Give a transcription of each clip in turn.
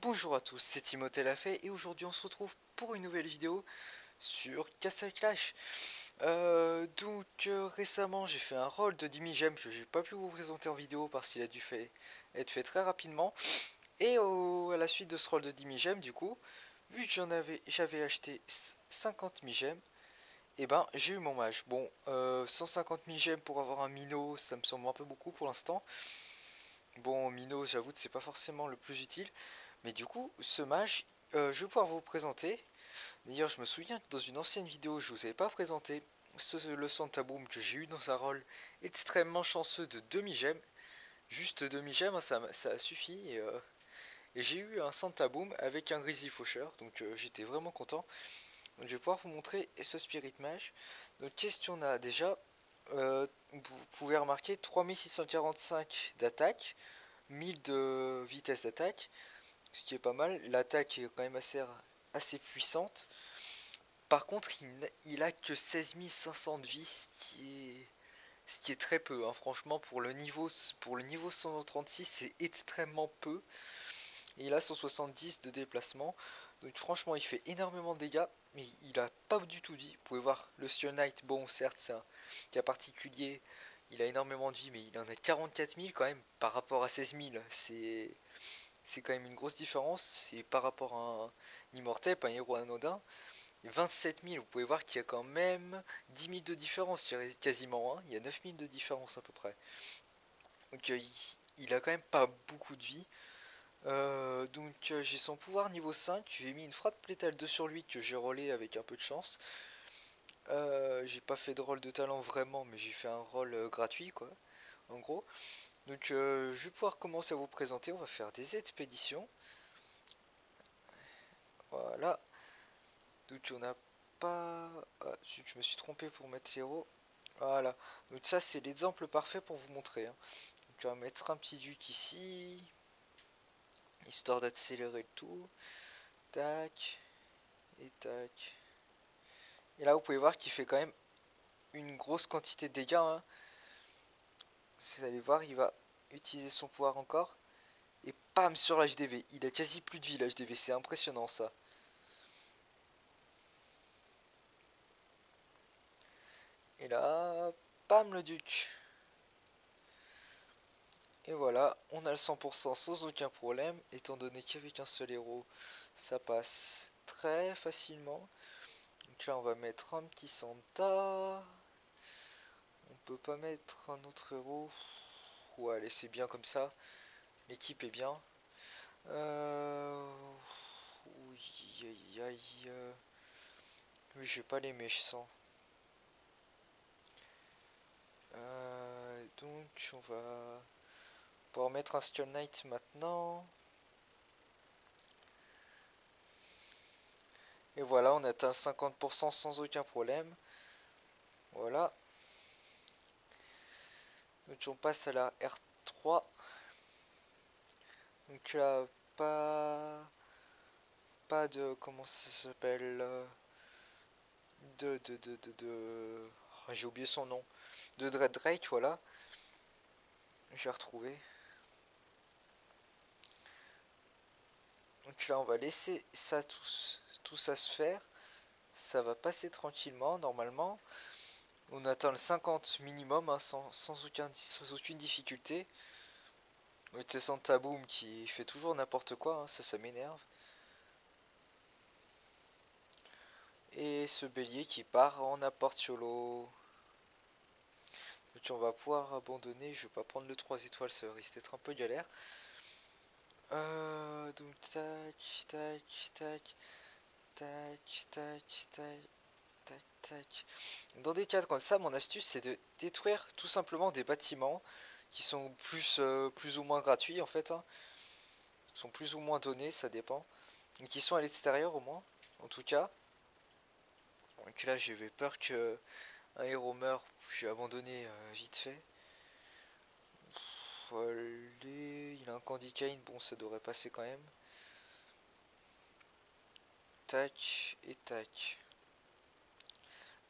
Bonjour à tous, c'est Timothée Lafay et aujourd'hui on se retrouve pour une nouvelle vidéo sur Castle Clash. Récemment j'ai fait un rôle de Dimi Gem que j'ai pas pu vous présenter en vidéo parce qu'il a dû être fait très rapidement. À la suite de ce rôle de Dimi Gem du coup, vu que j'avais acheté 50 mi gemmes, et ben j'ai eu mon mage. Bon, 150 mi gemmes pour avoir un minot ça me semble un peu beaucoup pour l'instant. Bon, minot j'avoue que c'est pas forcément le plus utile. Mais du coup, ce mage, je vais pouvoir vous présenter. D'ailleurs, je me souviens que dans une ancienne vidéo, je vous avais pas présenté le Santa Boom que j'ai eu dans un rôle extrêmement chanceux de demi-gemme. Juste demi-gemme, hein, ça a suffi. Et j'ai eu un Santa Boom avec un Grizzly Faucheur, donc j'étais vraiment content. Donc, je vais pouvoir vous montrer ce Spirit Mage. Donc, qu'est-ce qu'on a déjà Vous pouvez remarquer 3645 d'attaque, 1000 de vitesse d'attaque, ce qui est pas mal. L'attaque est quand même assez puissante. Par contre, il a que 16 500 de vie, ce qui est très peu, hein. Franchement, pour le niveau 136, c'est extrêmement peu. Et il a 170 de déplacement. Donc franchement, il fait énormément de dégâts, mais il a pas du tout de vie. Vous pouvez voir, le Sion Knight, bon, certes, c'est un cas particulier. Il a énormément de vie, mais il en a 44 000 quand même par rapport à 16 000. C'est quand même une grosse différence. Et par rapport à un immortel, pas un héros anodin, 27 000, vous pouvez voir qu'il y a quand même 10 000 de différence, quasiment. Hein. Il y a 9 000 de différence à peu près. Donc il a quand même pas beaucoup de vie. J'ai son pouvoir niveau 5. J'ai mis une frappe létale 2 sur lui que j'ai rollé avec un peu de chance. J'ai pas fait de rôle de talent vraiment, mais j'ai fait un rôle gratuit quoi, en gros. Je vais pouvoir commencer à vous présenter. On va faire des expéditions. Voilà. Donc on n'a pas... Ah, zut, je me suis trompé pour mettre héros. Voilà. Donc ça c'est l'exemple parfait pour vous montrer. Hein. Donc on va mettre un petit duc ici. Histoire d'accélérer le tout. Tac. Et tac. Et là vous pouvez voir qu'il fait quand même une grosse quantité de dégâts. Hein. Vous allez voir, il va utiliser son pouvoir encore. Et pam sur l'HDV. Il a quasi plus de vie l'HDV. C'est impressionnant ça. Et là, pam le duc. Et voilà, on a le 100% sans aucun problème, étant donné qu'avec un seul héros, ça passe très facilement. Donc là, on va mettre un petit Santa. On peut pas mettre un autre héros. Ouais, allez, c'est bien comme ça. L'équipe est bien. Oui, aïe, aïe, oui, je vais pas les méchants. On va pouvoir mettre un Skull Knight maintenant. Et voilà, on atteint 50% sans aucun problème. Voilà. Donc on passe à la R3. Donc là, pas de, comment ça s'appelle, oh, j'ai oublié son nom. De Dread Drake, voilà. J'ai retrouvé. Donc là, on va laisser ça tout ça se faire. Ça va passer tranquillement, normalement. On atteint le 50 minimum, hein, sans aucune difficulté. C'est Santa Boom qui fait toujours n'importe quoi, hein, ça m'énerve. Et ce bélier qui part en apport solo. Donc on va pouvoir abandonner, je vais pas prendre le 3 étoiles, ça risque d'être un peu galère. Donc tac, tac, tac, tac, tac, tac, tac, tac. Dans des cas comme ça, mon astuce c'est de détruire tout simplement des bâtiments qui sont plus ou moins gratuits en fait, hein. Sont plus ou moins donnés, ça dépend. Mais qui sont à l'extérieur au moins, en tout cas. Donc là j'avais peur que un héros meure, j'ai abandonné vite fait. Allez, il a un Candy Cane, bon ça devrait passer quand même. Tac et tac.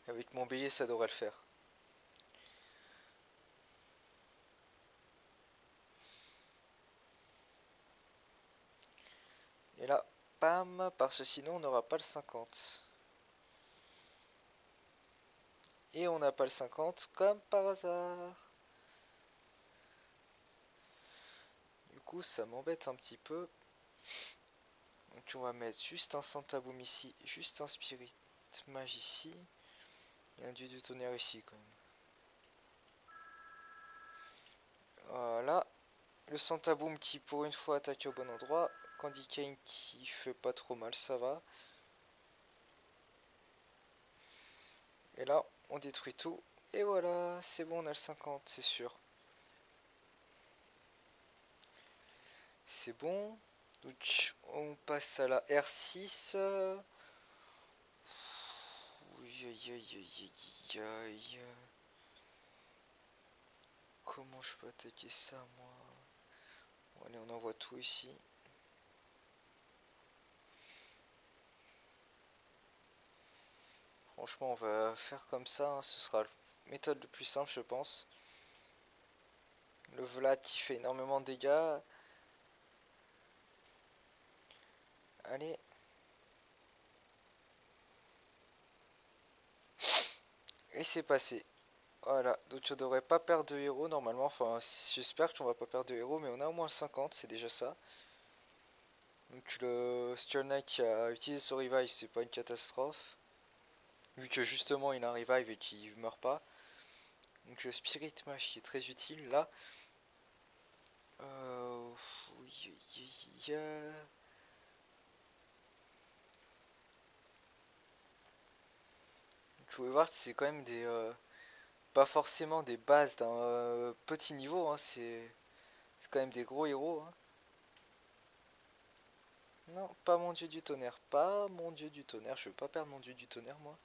Avec mon bélier ça devrait le faire. Et là, bam, parce que sinon on n'aura pas le 50. Et on n'a pas le 50 comme par hasard. Du coup, ça m'embête un petit peu. Donc on va mettre juste un Santaboom ici, juste un Spirit Mage ici. Et un Dieu du tonnerre ici quand même. Voilà. Le Santaboom qui pour une fois attaque au bon endroit. Candy Cane qui fait pas trop mal, ça va. Et là, on détruit tout. Et voilà, c'est bon, on a le 50, c'est sûr. C'est bon. Donc, on passe à la R6. Comment je peux attaquer ça, moi? Bon, allez, on envoie tout ici. Franchement, on va faire comme ça. Hein. Ce sera la méthode le plus simple, je pense. Le Vlad qui fait énormément de dégâts. Allez. Et c'est passé. Voilà, donc on devrait pas perdre de héros normalement. Enfin, j'espère qu'on va pas perdre de héros, mais on a au moins 50, c'est déjà ça. Donc le Steel Knight qui a utilisé son revive, c'est pas une catastrophe. Vu que justement il a un revive et qu'il meurt pas. Donc le Spirit Mage qui est très utile là. Euh, Vous pouvez voir, c'est quand même des... pas forcément des bases d'un petit niveau, hein, c'est quand même des gros héros. Hein. Non, pas mon dieu du tonnerre, pas mon dieu du tonnerre, je veux pas perdre mon dieu du tonnerre moi.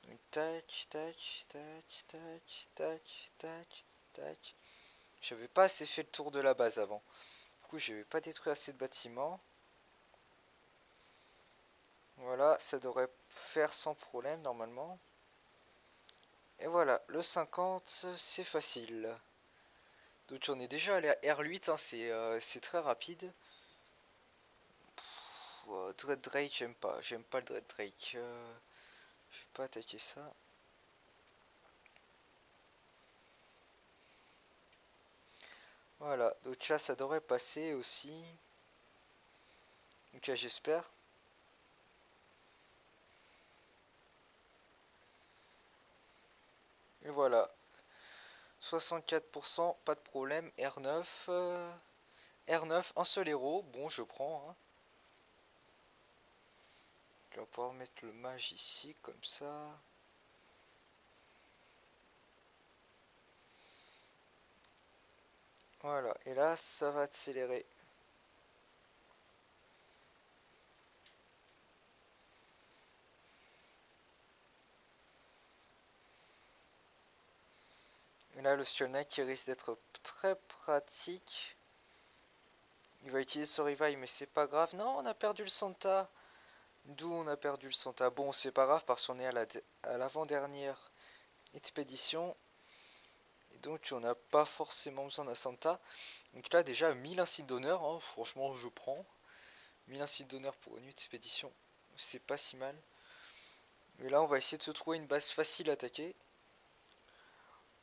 Donc, tac, tac, tac, tac, tac, tac, tac. J'avais pas assez fait le tour de la base avant. Du coup, j'avais pas détruit assez de bâtiments. Voilà, ça devrait faire sans problème normalement. Et voilà, le 50, c'est facile. Donc on est déjà allé à R8, hein, c'est très rapide. Dread Drake, j'aime pas le Dread Drake. Je vais pas attaquer ça. Voilà, donc là ça devrait passer aussi. Donc là j'espère. Et voilà, 64%, pas de problème. R9, R9, un seul héros, bon je prends. Hein. On va pouvoir mettre le mage ici, comme ça. Voilà, et là ça va accélérer. Et là le Steel Knight qui risque d'être très pratique. Il va utiliser son revive, mais c'est pas grave. Non, on a perdu le Santa. D'où on a perdu le Santa. Bon, c'est pas grave parce qu'on est à l'avant-dernière expédition. Et donc, on n'a pas forcément besoin d'un Santa. Donc là, déjà, 1000 insignes d'honneur. Hein, franchement, je prends. 1000 insignes d'honneur pour une expédition. C'est pas si mal. Mais là, on va essayer de se trouver une base facile à attaquer.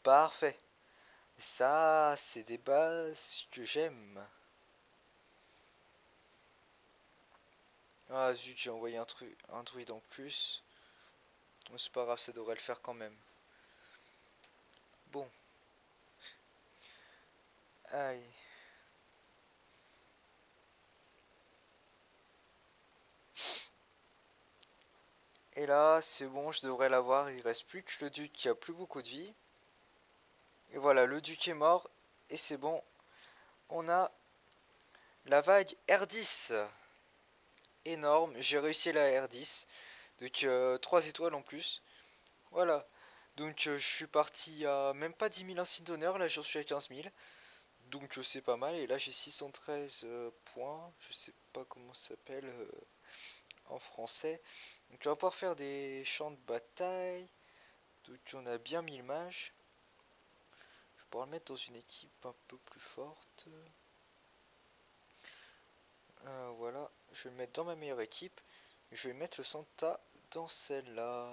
Parfait. Ça, c'est des bases que j'aime. Ah zut, j'ai envoyé un druide en plus. C'est pas grave, ça devrait le faire quand même. Bon. Allez. Et là, c'est bon, je devrais l'avoir. Il reste plus que le duc qui a plus beaucoup de vie. Et voilà, le duc est mort. Et c'est bon. On a la vague R10. Énorme. J'ai réussi la R10. Donc 3 étoiles en plus. Voilà. Donc je suis parti à même pas 10 000 insignes d'honneur. Là, j'en suis à 15 000. Donc c'est pas mal. Et là, j'ai 613 points. Je sais pas comment ça s'appelle en français. Donc on va pouvoir faire des champs de bataille. Donc on a bien mis le mage. Je pourrais le mettre dans une équipe un peu plus forte. Voilà, je vais le mettre dans ma meilleure équipe. Je vais mettre le Santa dans celle-là.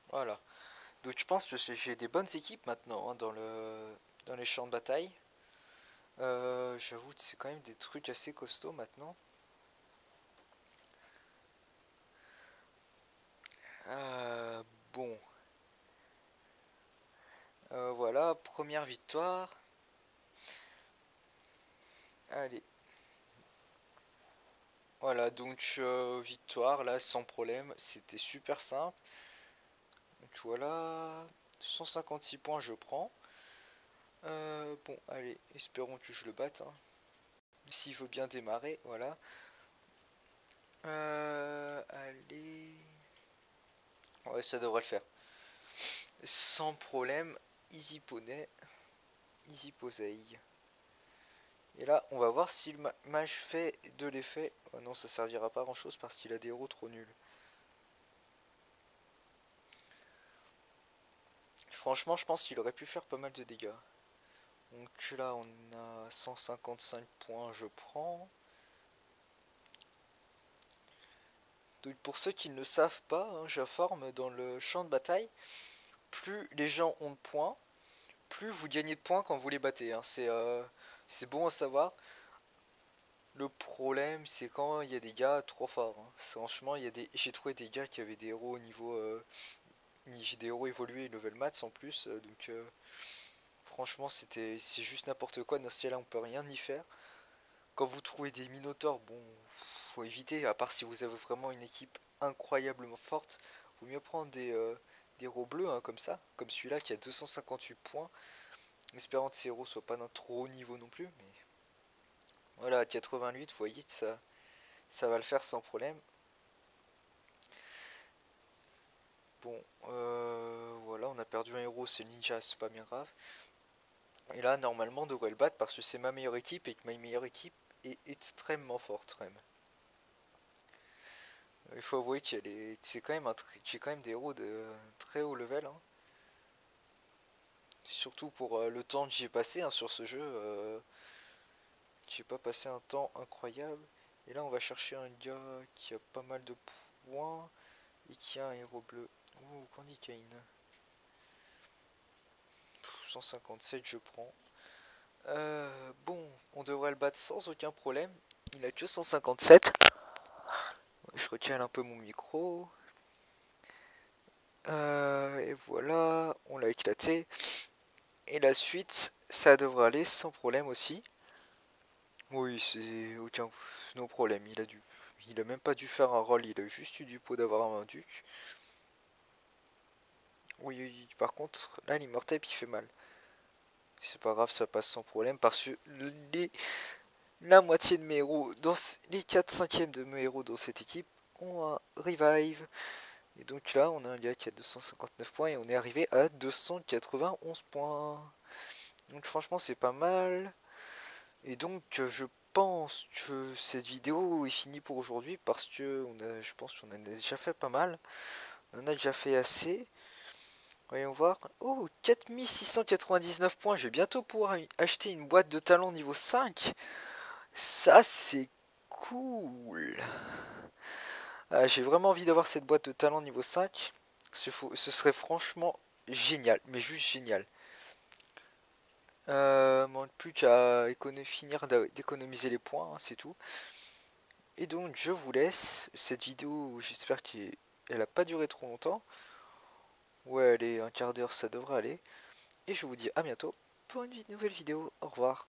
Voilà. Donc je pense que j'ai des bonnes équipes maintenant hein, dans les champs de bataille. J'avoue que c'est quand même des trucs assez costauds maintenant. Bon. Voilà, première victoire. Allez. Voilà, donc victoire là sans problème. C'était super simple. Donc voilà. 156 points je prends. Bon, allez, espérons que je le batte. Hein. S'il veut bien démarrer, voilà. Allez. Ouais, ça devrait le faire. Sans problème. Easy poney. Easy poseille. Et là, on va voir si le mage fait de l'effet. Oh non, ça servira pas à grand chose parce qu'il a des héros trop nuls. Franchement, je pense qu'il aurait pu faire pas mal de dégâts. Donc là, on a 155 points, je prends. Donc pour ceux qui ne le savent pas, hein, j'informe dans le champ de bataille, plus les gens ont de points, plus vous gagnez de points quand vous les battez. Hein. C'est bon à savoir. Le problème, c'est quand il y a des gars trop forts. Hein. Franchement, j'ai trouvé des gars qui avaient des héros au niveau... j'ai des héros évolués level max en plus. Franchement, c'est juste n'importe quoi. Dans ce cas-là, on peut rien y faire. Quand vous trouvez des minotaures, bon, faut éviter. À part si vous avez vraiment une équipe incroyablement forte. Vaut mieux prendre des héros bleus hein, comme ça. Comme celui-là qui a 258 points. Espérant que ces héros soient pas d'un trop haut niveau non plus. Mais voilà, 88, vous voyez, ça va le faire sans problème. Bon, voilà, on a perdu un héros, c'est ninja, c'est pas bien grave. Et là, normalement, on devrait le battre parce que c'est ma meilleure équipe et que ma meilleure équipe est extrêmement forte quand même. Il faut avouer qu'il y a c'est quand même j'ai quand même des héros de très haut level. Hein. Surtout pour le temps que j'ai passé hein, sur ce jeu. J'ai pas passé un temps incroyable. Et là, on va chercher un gars qui a pas mal de points et qui a un héros bleu. Ouh, Candy Cane. 157, je prends. Bon, on devrait le battre sans aucun problème. Il a que 157. Je recale un peu mon micro. Et voilà, on l'a éclaté. Et la suite, ça devrait aller sans problème aussi. Oui, c'est aucun no problème. Il a même pas dû faire un rôle. Il a juste eu du pot d'avoir un duc. Oui, oui, par contre, là l'immortel il fait mal. C'est pas grave, ça passe sans problème parce que la moitié de mes héros, les 4/5 de mes héros dans cette équipe ont un revive. Et donc là, on a un gars qui a 259 points et on est arrivé à 291 points. Donc franchement, c'est pas mal. Et donc, je pense que cette vidéo est finie pour aujourd'hui parce que je pense qu'on en a déjà fait pas mal. On en a déjà fait assez. Voyons voir. Oh, 4699 points. Je vais bientôt pouvoir acheter une boîte de talent niveau 5. Ça, c'est cool. Ah, j'ai vraiment envie d'avoir cette boîte de talent niveau 5. Ce serait franchement génial. Mais juste génial. Manque plus qu'à finir d'économiser les points, hein, c'est tout. Et donc je vous laisse. Cette vidéo, j'espère qu'elle n'a pas duré trop longtemps. Ouais, allez, un quart d'heure, ça devrait aller. Et je vous dis à bientôt pour une nouvelle vidéo. Au revoir.